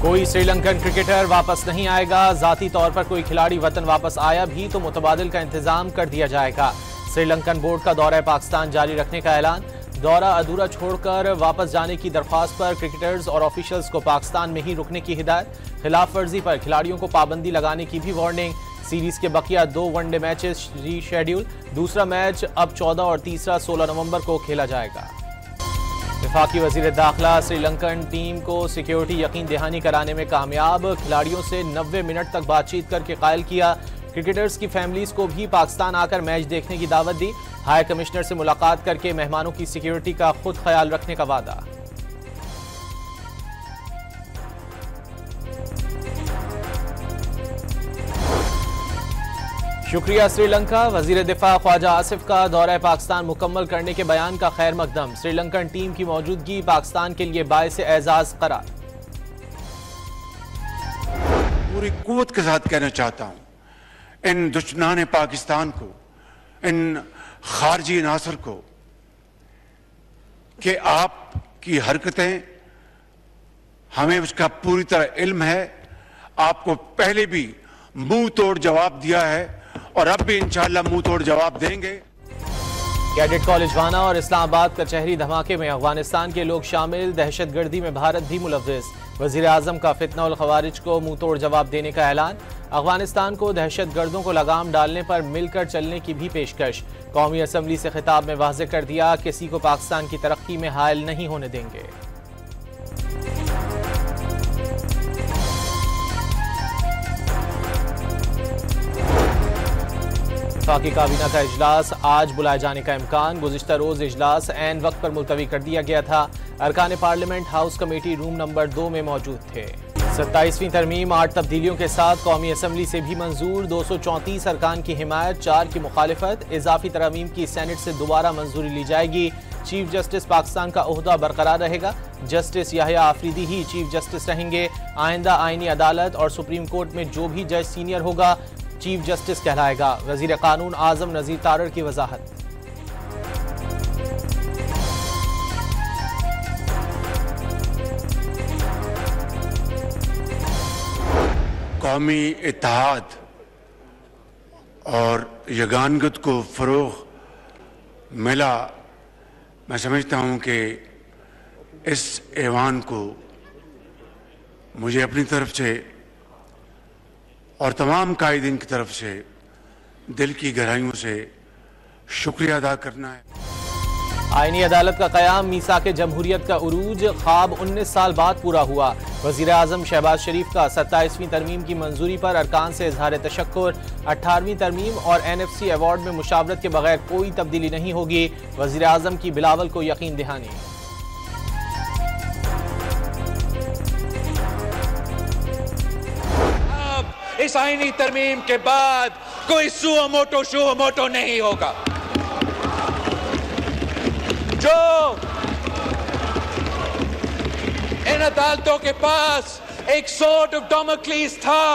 कोई श्रीलंकन क्रिकेटर वापस नहीं आएगा। जाती तौर पर कोई खिलाड़ी वतन वापस आया भी तो मुतबादिल का इंतजाम कर दिया जाएगा। श्रीलंकन बोर्ड का दौरा पाकिस्तान जारी रखने का ऐलान। दौरा अधूरा छोड़कर वापस जाने की दरख्वास्त पर क्रिकेटर्स और ऑफिशियल्स को पाकिस्तान में ही रुकने की हिदायत। खिलाफ वर्जी पर खिलाड़ियों को पाबंदी लगाने की भी वार्निंग। सीरीज के बकिया 2 वनडे मैचेस रीशेड्यूल। दूसरा मैच अब 14 और तीसरा 16 नवंबर को खेला जाएगा। वफाकी वजीर दाखिला श्रीलंकन टीम को सिक्योरिटी यकीन दहानी कराने में कामयाब। खिलाड़ियों से 90 मिनट तक बातचीत करके कायल किया। क्रिकेटर्स की फैमिलीज को भी पाकिस्तान आकर मैच देखने की दावत दी। हाई कमिश्नर से मुलाकात करके मेहमानों की सिक्योरिटी का खुद ख्याल रखने का वादा। शुक्रिया श्रीलंका। वजीर दिफा ख्वाजा आसिफ का दौरा पाकिस्तान मुकम्मल करने के बयान का खैर मकदम। श्रीलंकन टीम की मौजूदगी पाकिस्तान के लिए बाइस एजाज करार। पूरी कुव्वत के साथ कहना चाहता हूं इन दुश्मनान पाकिस्तान को, इन खारजी नासर को, कि आपकी हरकतें हमें उसका पूरी तरह इल्म है। आपको पहले भी मुंह तोड़ जवाब दिया है और अब भी इंशाअल्लाह मुंह तोड़ जवाब देंगे। कैडेट कॉलेज वाना और इस्लामाबाद कचहरी धमाके में अफगानिस्तान के लोग शामिल। दहशतगर्दी में भारत भी मुलव्विस। वजीर आजम का फितना उल खवारिज को मुंह तोड़ जवाब देने का ऐलान। अफगानिस्तान को दहशतगर्दों को लगाम डालने पर मिलकर चलने की भी पेशकश। कौमी असम्बली से खिताब में वाज़ेह कर दिया, किसी को पाकिस्तान की तरक्की में हायल नहीं होने देंगे। वफाकी काबीना का इजलास आज बुलाए जाने का इम्कान। गुज़िश्ता रोज इजलास ऐन वक्त पर मुलतवी कर दिया गया था। अरकान parliament house committee room number 2 में मौजूद थे। 27वीं तरमीम 8 तब्दीलियों के साथ कौमी असम्बली से भी मंजूर। 234 अरकान की हिमायत, 4 की मुखालिफत। इजाफी तरमीम की सेनेट से दोबारा मंजूरी ली जाएगी। चीफ जस्टिस पाकिस्तान का ओहदा बरकरार रहेगा। जस्टिस याहिया आफरीदी ही चीफ जस्टिस रहेंगे। आइंदा आईनी अदालत और सुप्रीम कोर्ट में जो भी जज सीनियर होगा चीफ जस्टिस कहलाएगा। वजीर कानून आजम नजीर तारड़ की वजाहत। कौमी इत्तेहाद और यगानगत को फरोग मिला। मैं समझता हूं कि इस ऐवान को मुझे अपनी तरफ से और तमाम कायदीन की तरफ से दिल की गहराइयों से शुक्रिया अदा करना है। आईनी अदालत का क़याम मीसाक जमहूरियत का उरूज। ख्वाब 19 साल बाद पूरा हुआ। वज़ीर आज़म शहबाज शरीफ का 27वीं तरमीम की मंजूरी पर अरकान से इजहार तशक्कुर। 18वीं तरमीम और NFC अवार्ड में मुशावरत के बगैर कोई तब्दीली नहीं होगी। वज़ीर आज़म की बिलावल को यकीन दहानी। इस आईनी तरमीम के बाद कोई सुओ मोटो नहीं होगा। जो इन अदालतों के पास एक सोर्ड ऑफ डोमोक्लीस था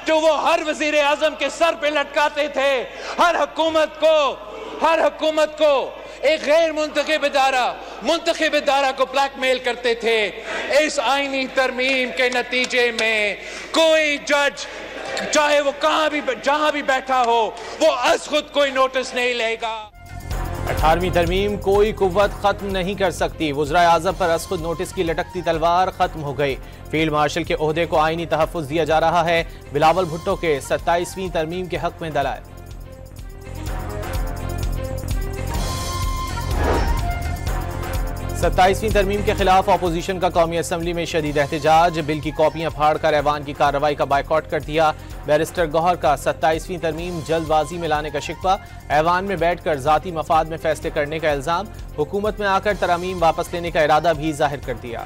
जो वो हर वजीर आजम के सर पे लटकाते थे। हर हुकूमत को एक गैर मुंतखब इदारा को ब्लैकमेल करते थे। इस आईनी तरमीम के नतीजे में कोई जज, चाहे वो जहां भी बैठा हो, वो अज खुद कोई नोटिस नहीं लेगा। 18वीं तरमीम कोई कुव्वत खत्म नहीं कर सकती। वज़राए आज़म पर अज खुद नोटिस की लटकती तलवार खत्म हो गई। फील्ड मार्शल के ओहदे को आईनी तहफ़्फ़ुज़ दिया जा रहा है। बिलावल भुट्टो के 27वीं तरमीम के हक में दलाइल। 27वीं तरमीम के खिलाफ अपोजिशन का कौमी असम्बली में शदीद एहतजाज। बिल की कॉपियां फाड़कर ऐवान की कार्रवाई का बायकॉट कर दिया। बैरिस्टर गौहर का 27वीं तरमीम जल्दबाजी में लाने का शिकवा। ऐवान में बैठकर जाती मफाद में फैसले करने का इल्जाम। हुकूमत में आकर तरमीम वापस लेने का इरादा भी जाहिर कर दिया।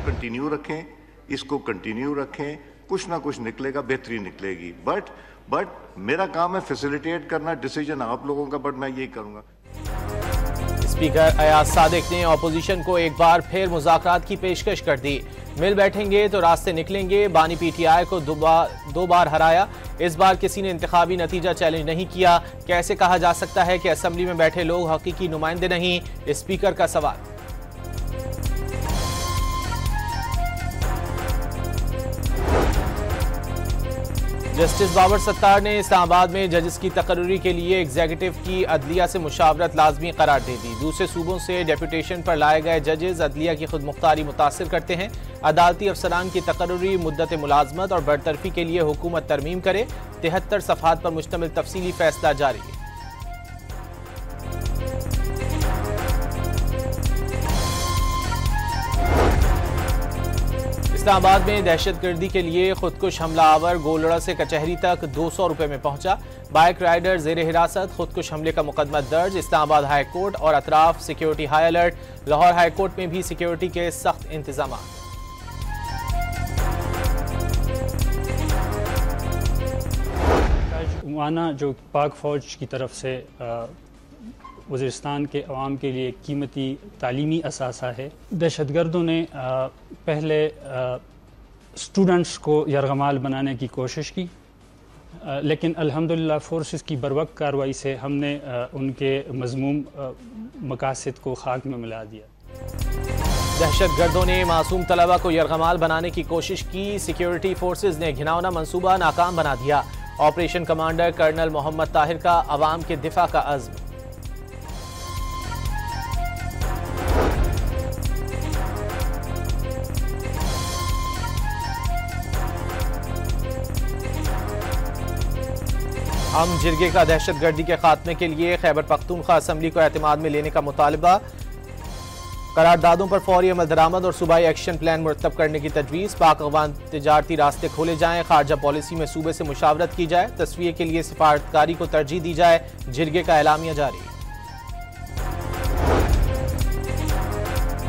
कंटिन्यू रखें, इसको कंटिन्यू रखें, कुछ ना कुछ निकलेगा, बेहतरी निकलेगी। बट मेरा काम है फैसिलिटेट करना, डिसीजन आप लोगों का, बट मैं यही करूंगा। स्पीकर अयाज सादिक ने अपोजिशन को एक बार फिर मुज़ाकरात की पेशकश कर दी। मिल बैठेंगे तो रास्ते निकलेंगे। बानी पीटीआई को दो बार हराया, इस बार किसी ने इंतखाबी नतीजा चैलेंज नहीं किया। कैसे कहा जा सकता है कि असेंबली में बैठे लोग हकीकी नुमाइंदे नहीं? स्पीकर का सवाल। जस्टिस बाबर सत्तार ने इस्लामाबाद में जजेस की तकर्री के लिए एग्जीक्यूटिव की अदलिया से मुशावरत लाजमी करार दे दी। दूसरे सूबों से डेपुटेशन पर लाए गए जजेस अदलिया की खुद मुख्तारी मुतासिर करते हैं। अदालती अफसरान की तकर्री मुद्दत मुलाजमत और बरतरफी के लिए हुकूमत तरमीम करे। 73 सफ़हात पर मुश्तमिल तफसीली फैसला जारी है। इस्लामाबाद में दहशतगर्दी के लिए खुदकुश हमलावर गोलड़ा से कचहरी तक 200 रुपए में पहुंचा। बाइक राइडर जेर हिरासत, खुदकुश हमले का मुकदमा दर्ज। इस्लामाबाद हाई कोर्ट और अतराफ security high alert. Lahore high court में भी सिक्योरिटी के सख्त इंतजाम। माना जो पाक फ़ौज की तरफ से वज़ीरिस्तान के अवाम के लिए कीमती तालीमी असासा है। दहशतगर्दों ने पहले स्टूडेंट्स को यरगमाल बनाने की कोशिश की, लेकिन अल्हम्दुलिल्लाह फोर्सेस की बरवक्त कार्रवाई से हमने उनके मज़मूम मकासद को खाक में मिला दिया। दहशतगर्दों ने मासूम तलबा को यरगमाल बनाने की कोशिश की। सिक्योरिटी फोर्सेज ने घिनौना मंसूबा नाकाम बना दिया। Operation commander colonel Mohammad Tahir का अवाम के दिफा का अज़्म। हम जिरगे का दहशतगर्दी के खात्मे के लिए खैबर पख्तूनख्वा असेंबली को एतमाद में लेने का मुतालबा। करारदादों पर फौरी अमल दरामद और सूबाई एक्शन प्लान मुरतब करने की तजवीज़। पाक अफगान तिजारती रास्ते खोले जाएं। खारजा पॉलिसी में सूबे से मुशावरत की जाए। तस्वीर के लिए सिफारतकारी को तरजीह दी जाए। जिरगे का एलामिया जारी।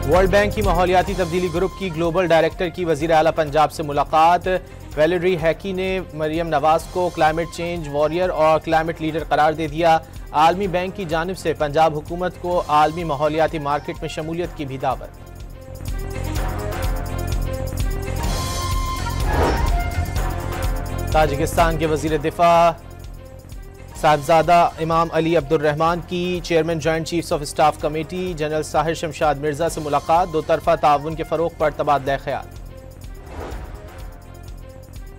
वर्ल्ड बैंक की माहौलियाती तब्दीली ग्रुप की ग्लोबल डायरेक्टर की वज़ीर आला पंजाब से मुलाकात। वैलेरी हैकी ने मरियम नवाज को क्लाइमेट चेंज वॉरियर और क्लाइमेट लीडर करार दे दिया। आलमी बैंक की जानिब से पंजाब हुकूमत को आलमी माहौलियाती मार्केट में शमूलियत की भी दावत। ताजिकिस्तान के वजीर दिफा साहिबजादा इमाम अली अब्दुर्रहमान की chairman joint chiefs of staff committee general Sahir Shamshad Mirza से मुलाकात। दो तरफा ताउन के फरोग पर तबादला ख्याल।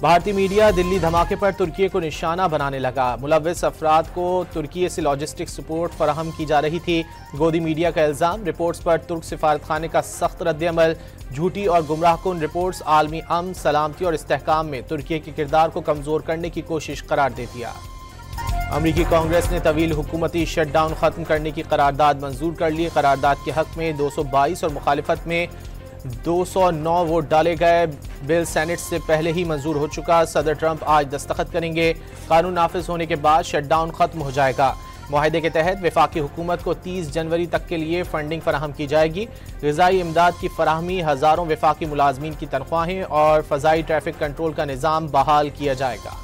भारतीय मीडिया दिल्ली धमाके पर तुर्की को निशाना बनाने लगा। मुलव्विस अफराद को तुर्की से लॉजिस्टिक सपोर्ट फराहम की जा रही थी। गोदी मीडिया का इल्जाम। रिपोर्ट्स पर तुर्क सिफारतखाने का सख्त रद्द-ए-अमल। झूठी और गुमराहकुन रिपोर्ट्स आलमी अमन, सलामती और इस्तेहकाम में तुर्की के किरदार को कमजोर करने की कोशिश करार दे दिया। अमरीकी कांग्रेस ने तवील हुकूमती शटडाउन खत्म करने की करारदाद मंजूर कर ली। करारदाद के हक में 222 और मुखालिफत में 209 वोट डाले गए। बिल सेनेट से पहले ही मंजूर हो चुका। सदर ट्रंप आज दस्तखत करेंगे। कानून नाफिज होने के बाद शटडाउन खत्म हो जाएगा। मुआहदे के तहत वफाकी हुकूमत को 30 जनवरी तक के लिए फंडिंग फराहम की जाएगी। ग़िज़ाई इमदाद की फराहमी, हज़ारों वफाकी मुलाजमीन की तनख्वाहें और फ़ज़ाई ट्रैफिक कंट्रोल का निज़ाम बहाल किया जाएगा।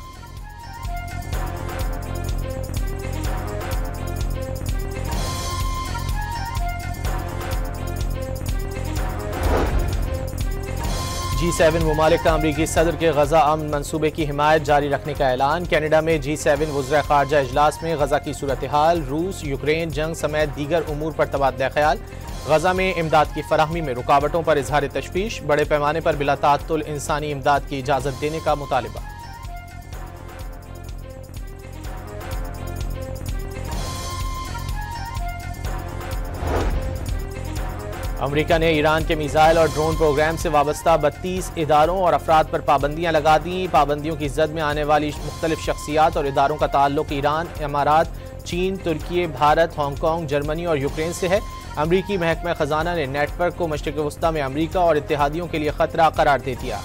G7 मुमालिक का अमरीकी सदर के गजा अमन मनसूबे की हिमायत जारी रखने का ऐलान। कनाडा में G7 वज़ीर ख़ारजा इजलास में गजा की सूरत हाल, रूस यूक्रेन जंग समेत दीगर उमूर पर तबादला ख्याल। गजा में इमदाद की फराहमी में रुकावटों पर इजहार तशवीश। बड़े पैमाने पर बिला ताअत्तुल इंसानी इमदाद की इजाज़त देने का मुतालिबा। अमेरिका ने ईरान के मिसाइल और ड्रोन प्रोग्राम से वाबस्ता 32 इदारों और अफराद पर पाबंदियां लगा दी। पाबंदियों की जद में आने वाली मुख्तलिफ शख्सियात और इदारों का ताल्लुक ईरान, इमारात, चीन, तुर्की, भारत, हांगकॉन्ग, जर्मनी और यूक्रेन से है। अमरीकी महकमा खजाना ने नेटवर्क को मशरिक़ वस्ता में अमरीका और इत्तेहादियों के लिए खतरा करार दे दिया।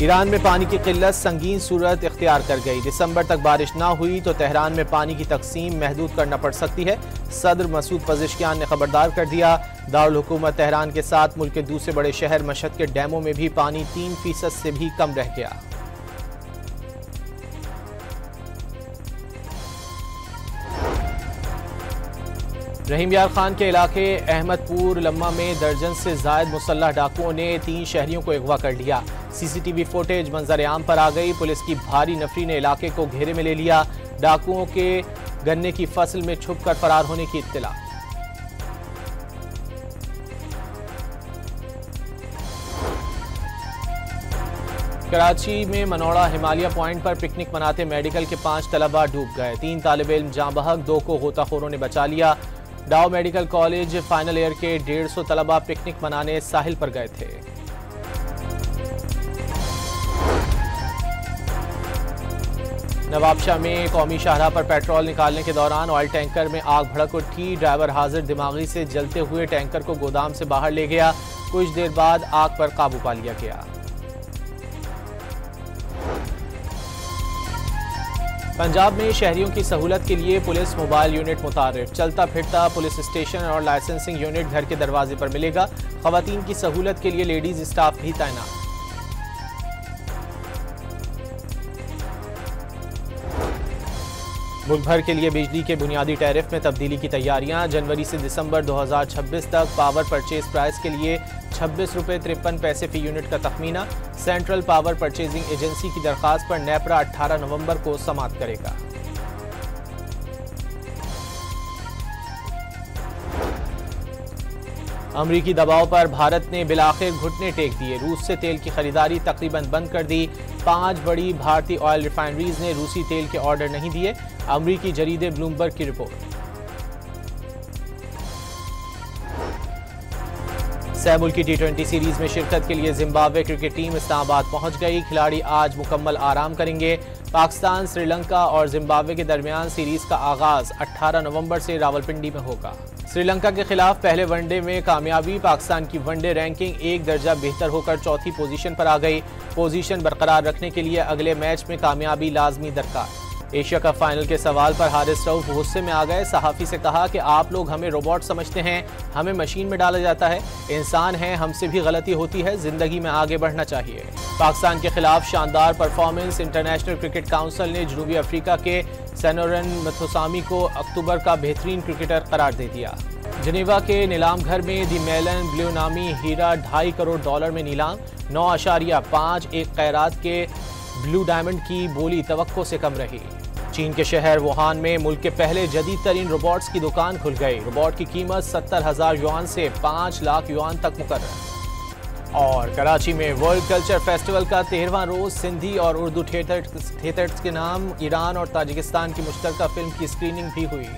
ईरान में पानी की किल्लत संगीन सूरत इख्तियार कर गई। दिसंबर तक बारिश ना हुई तो तेहरान में पानी की तकसीम महदूद करना पड़ सकती है। सदर मसूद पज़ेश्कियान ने खबरदार कर दिया। दारुल हुकूमत तेहरान के साथ मुल्क के दूसरे बड़े शहर मशहद के डैमों में भी पानी 3% से भी कम रह गया। रहीम यार खान के इलाके अहमदपुर लम्मा में दर्जन से जायद मुसल्लह डाकुओं ने 3 शहरियों को अगवा कर लिया। सीसीटीवी फुटेज मंजर आम पर आ गई। पुलिस की भारी नफरी ने इलाके को घेरे में ले लिया। डाकुओं के गन्ने की फसल में छुपकर फरार होने की इत्तला। कराची में मनोड़ा हिमालय पॉइंट पर पिकनिक मनाते मेडिकल के 5 तलबा डूब गए। 3 तालिब इल्म जाँ बहक, 2 को गोताखोरों ने बचा लिया। डाव मेडिकल कॉलेज फाइनल ईयर के 150 तलबा पिकनिक मनाने साहिल पर गए थे। नवाबशाह में कौमी शाहराह पर पेट्रोल निकालने के दौरान ऑयल टैंकर में आग भड़क उठी। ड्राइवर हाजिर दिमागी से जलते हुए टैंकर को गोदाम से बाहर ले गया। कुछ देर बाद आग पर काबू पा लिया गया। पंजाब में शहरियों की सहूलत के लिए पुलिस मोबाइल यूनिट मुतारिफ। चलता फिरता पुलिस स्टेशन और लाइसेंसिंग यूनिट घर के दरवाजे पर मिलेगा। खवातीन की सहूलत के लिए लेडीज स्टाफ भी तैनात। मुल्क भर के लिए बिजली के बुनियादी टैरिफ में तब्दीली की तैयारियां। जनवरी से दिसंबर 2026 तक पावर परचेज प्राइस के लिए 26 रुपये 53 पैसे फी यूनिट का तखमीना। सेंट्रल पावर परचेजिंग एजेंसी की दरखास्त पर नेपरा 18 नवंबर को समाअत करेगा। अमरीकी दबाव पर भारत ने बिलाखिर घुटने टेक दिए। रूस से तेल की खरीदारी तकरीबन बंद कर दी। 5 बड़ी भारतीय ऑयल रिफाइनरीज ने रूसी तेल के ऑर्डर नहीं दिए। अमरीकी जरीदे ब्लूमबर्ग की रिपोर्ट। सैमुल की T20 सीरीज में शिरकत के लिए जिम्बाब्वे क्रिकेट टीम इस्लामाबाद पहुंच गई। खिलाड़ी आज मुकम्मल आराम करेंगे। पाकिस्तान, श्रीलंका और जिम्बाब्वे के दरमियान सीरीज का आगाज 18 नवंबर से रावलपिंडी में होगा। श्रीलंका के खिलाफ पहले वनडे में कामयाबी। पाकिस्तान की वनडे रैंकिंग 1 दर्जा बेहतर होकर चौथी पोजीशन पर आ गई। पोजीशन बरकरार रखने के लिए अगले मैच में कामयाबी लाजमी दरकार। एशिया कप फाइनल के सवाल पर हारिस रऊफ गुस्से में आ गए। सहाफ़ी से कहा कि आप लोग हमें रोबोट समझते हैं, हमें मशीन में डाला जाता है। इंसान हैं, हमसे भी गलती होती है। जिंदगी में आगे बढ़ना चाहिए। पाकिस्तान के खिलाफ शानदार परफॉर्मेंस। इंटरनेशनल क्रिकेट काउंसिल ने जनूबी अफ्रीका के सैनोरन मथुसामी को अक्टूबर का बेहतरीन क्रिकेटर करार दे दिया। जनेवा के नीलाम घर में दी मेलन ब्लू नामी हीरा $2.5 करोड़ में नीलाम। 9.51 कैरात के ब्लू डायमंड की बोली तवक्को से कम रही। चीन के शहर वुहान में मुल्क के पहले जदीद तरीन रोबोट्स की दुकान खुल गई। रोबोट की कीमत 70,000 युआन से 5 लाख युआन तक मुकर्रर। और कराची में वर्ल्ड कल्चर फेस्टिवल का 13वां रोज सिंधी और उर्दू थिएटर्स के नाम ईरान और ताजिकिस्तान की मुश्तरका फिल्म की स्क्रीनिंग भी हुई।